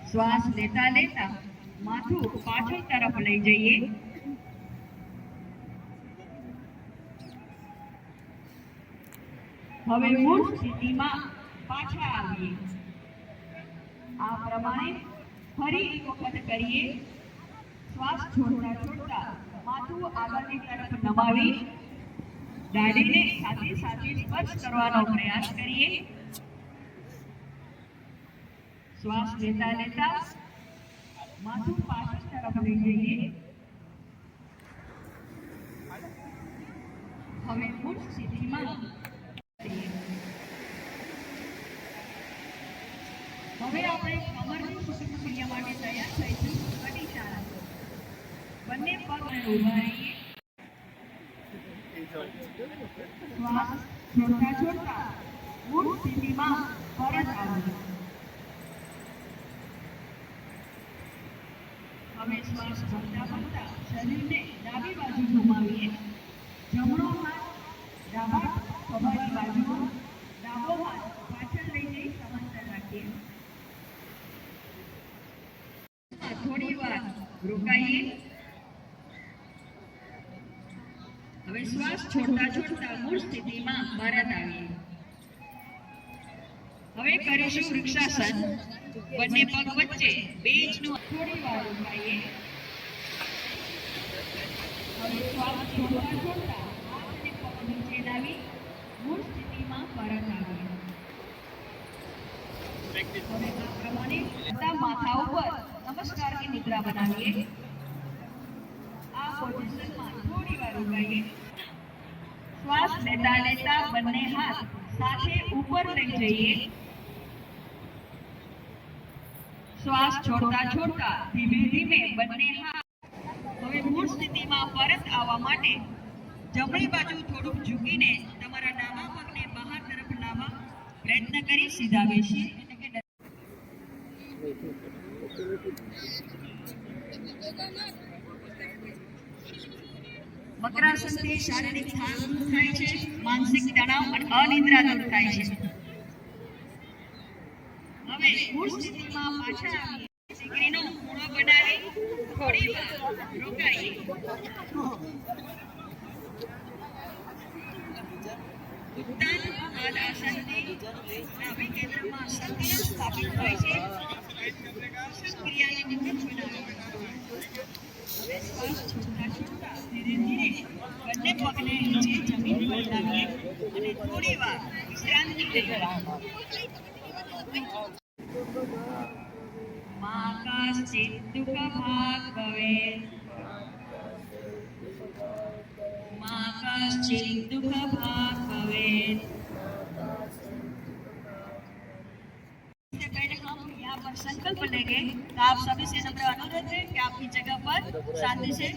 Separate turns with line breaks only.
શ્વાસ લેતા લેતા માથું પાછળ તરફ લઈ જઈએ। હવે મૂળ સ્થિતિમાં પાછા આવીએ। આ પ્રમાણે ફરી એક વખત કરીએ। શ્વાસ છોડતા છોડતા માથું આગળની તરફ નમાવી દાઢીને સાથે સાથે સ્પર્શ કરવાનો પ્રયાસ કરીએ। શ્વાસ લેતા લેતા માથું પાછળ તરફ લઈ જઈએ। હવે મૂળ સ્થિતિમાં હવે આપણે કમરની સૂક્ષ્મ ક્રિયા માટે તૈયાર થઈશું। કટી ચાળા બંને પગ ઊભા રહીએ। શ્વાસ છોડતા છોડતા મૂળ સ્થિતિમાં પરત આવો। હવે શ્વાસ ભરતા ભરતા શરીરને ડાબી બાજુ ઘુમાવીએ। જમણો હાથ ડાબા ખભાની બાજુમાં, ડાબો હાથ પાછળ લઈ જઈ સમાંતર રાખીએ। થોડી વાર રોકાઈએ। હવે શ્વાસ છોડતા છોડતા મૂળ સ્થિતિમાં પરત આવીએ। હવે કરીશું વૃક્ષાસન। બંને પગ વચ્ચે બેઝનું થોડી વાર રોકાઈએ। હવે શ્વાસ છોડતા છોડતા હાથ અને પગ નીચે લાવી મૂળ સ્થિતિમાં પરત આવીએ। હવે આ પ્રમાણે માથા ઉપર નમસ્કારની મુદ્રા બનાવીએ। આ પોઝિશનમાં થોડી વાર રોકાઈએ। શ્વાસ લેતા લેતા બંને હાથ સાથે ઉપર લઈ જઈએ। શ્વાસ છોડતા છોડતા ધીમે ધીમે બંને હાથ હવે મૂળ સ્થિતિમાં પરત આવવા માટે જમણી બાજુ થોડુંક ઝૂકીને તમારા ડાબા પગને બહાર તરફ લાવવા પ્રયત્ન કરી સીધા બેસીએ। મકરાસનથી શારીરિક થાક દૂર થાય છે, માનસિક તણાવ અને અનિદ્રા દૂર થાય છે। હવે મૂળ સ્થિતિમાં પાછા આવીએ। સીકરીનો ખૂણો બનાવી થોડી વાર રોકાઈએ। ઉત્તાન આસનથી નાભી કેન્દ્રમાં સંતુલન સ્થાપિત થાય છે। ક્રિયાને નિવૃત્ત બનાવે। હવે શ્વાસ છોડતા છોડતા ધીરે ધીરે બંને પગને નીચે જમીન પર લાવીએ અને થોડી વાર વિશ્રાંતિ લઈએ। માકાશ્ચિત્તુક ભાગવે माकाश्चित्तुक भाग भवेत्। इससे पहले हम यहाँ पर संकल्प लेंगे, तो आप सभी से नम्र अनुरोध है कि आपकी जगह पर शांति से